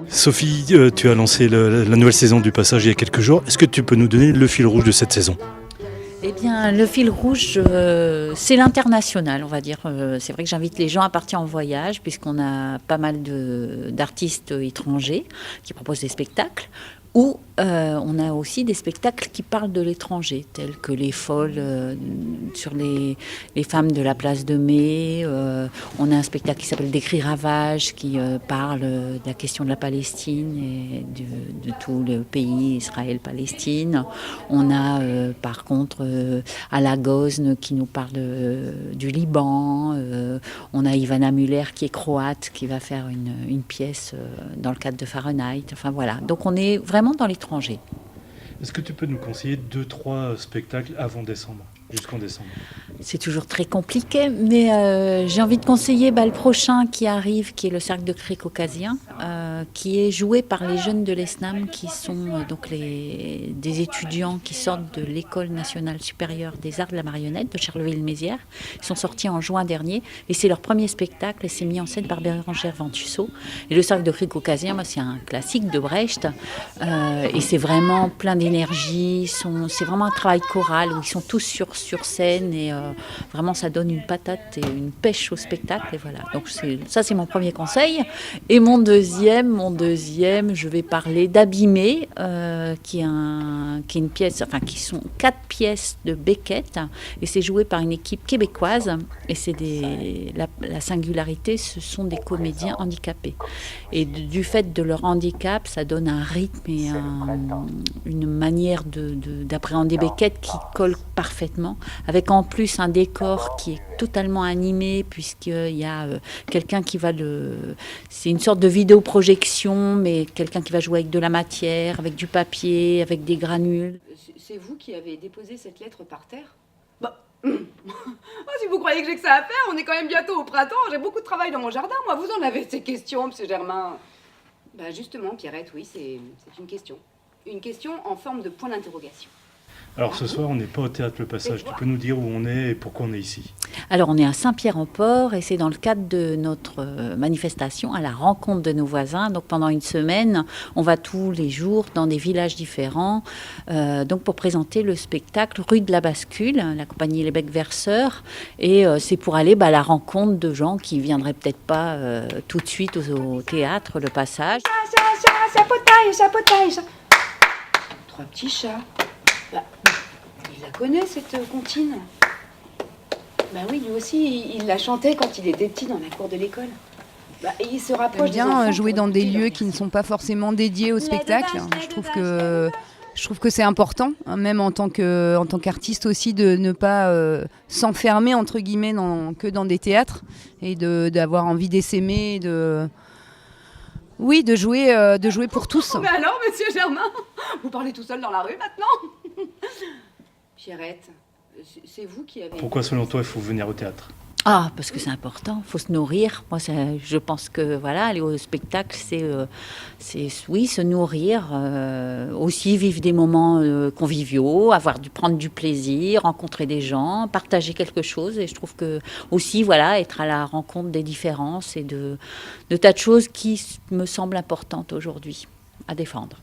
Sophie, tu as lancé la nouvelle saison du Passage il y a quelques jours. Est-ce que tu peux nous donner le fil rouge de cette saison ? Eh bien, le fil rouge, c'est l'international, on va dire. C'est vrai que j'invite les gens à partir en voyage, puisqu'on a pas mal d'artistes étrangers qui proposent des spectacles. Ou on a aussi des spectacles qui parlent de l'étranger, tels que Les Folles sur les femmes de la place de Mai. On a un spectacle qui s'appelle Décrit Ravage, qui parle de la question de la Palestine et de tout le pays Israël-Palestine. On a par contre à la Gosne qui nous parle du Liban. On a Ivana Müller qui est croate, qui va faire une pièce dans le cadre de Fahrenheit. Enfin voilà, donc on est vraiment dans l'étranger. Est-ce que tu peux nous conseiller 2-3 spectacles avant décembre, jusqu'en décembre ? C'est toujours très compliqué, mais j'ai envie de conseiller le prochain qui arrive, qui est le Cercle de Cris caucasien, qui est joué par les jeunes de l'ESNAM, qui sont donc des étudiants qui sortent de l'École nationale supérieure des arts de la marionnette de Charleville-Mézières. Ils sont sortis en juin dernier, et c'est leur premier spectacle, et c'est mis en scène par Bérengère Ventusseau. Et le Cercle de Cris caucasien, c'est un classique de Brecht, et c'est vraiment plein d'énergie. C'est vraiment un travail choral, où ils sont tous sur scène, et vraiment ça donne une patate et une pêche au spectacle, et voilà. Donc ça c'est mon premier conseil. Et mon deuxième, je vais parler d'Abîmé, qui est une pièce, enfin qui sont 4 pièces de Beckett, et c'est joué par une équipe québécoise, et c'est la singularité, ce sont des comédiens handicapés, et du fait de leur handicap, ça donne un rythme et une manière d'appréhender Beckett qui colle parfaitement, avec en plus un décor qui est totalement animé, puisqu'il y a quelqu'un qui va c'est une sorte de vidéoprojection, mais quelqu'un qui va jouer avec de la matière, avec du papier, avec des granules. C'est vous qui avez déposé cette lettre par terre ? Bah, si vous croyez que j'ai que ça à faire, on est quand même bientôt au printemps, j'ai beaucoup de travail dans mon jardin, moi. Vous en avez ces questions, monsieur Germain ? Bah justement, Pierrette, oui, c'est une question. Une question en forme de point d'interrogation. Alors ce soir, on n'est pas au Théâtre Le Passage. Tu peux nous dire où on est et pourquoi on est ici ? Alors on est à Saint-Pierre-en-Port, et c'est dans le cadre de notre manifestation à la rencontre de nos voisins. Donc pendant une semaine, on va tous les jours dans des villages différents, donc pour présenter le spectacle Rue de la Bascule, la compagnie Les Becs Verseurs. Et c'est pour aller à la rencontre de gens qui viendraient peut-être pas tout de suite au Théâtre Le Passage. Chapotaille. 3 petits chats. Bah, il la connaît, cette comptine. Bah oui, lui aussi, il la chantait quand il était petit dans la cour de l'école. Bah, il se rapproche des enfants. J'aime bien jouer dans des lieux qui ne sont pas forcément dédiés au spectacle. Je trouve que c'est important, même en tant qu'artiste aussi, de ne pas s'enfermer, entre guillemets, que dans des théâtres, et d'avoir envie d'essaimer, de jouer pour tous. Mais alors, monsieur Germain, vous parlez tout seul dans la rue maintenant ? Pierrette, c'est vous qui avez... Pourquoi selon toi il faut venir au théâtre ? Parce que c'est important, il faut se nourrir. Moi, je pense que aller au spectacle, c'est se nourrir, aussi vivre des moments conviviaux, prendre du plaisir, rencontrer des gens, partager quelque chose. Et je trouve que aussi, être à la rencontre des différences et de tas de choses qui me semblent importantes aujourd'hui à défendre.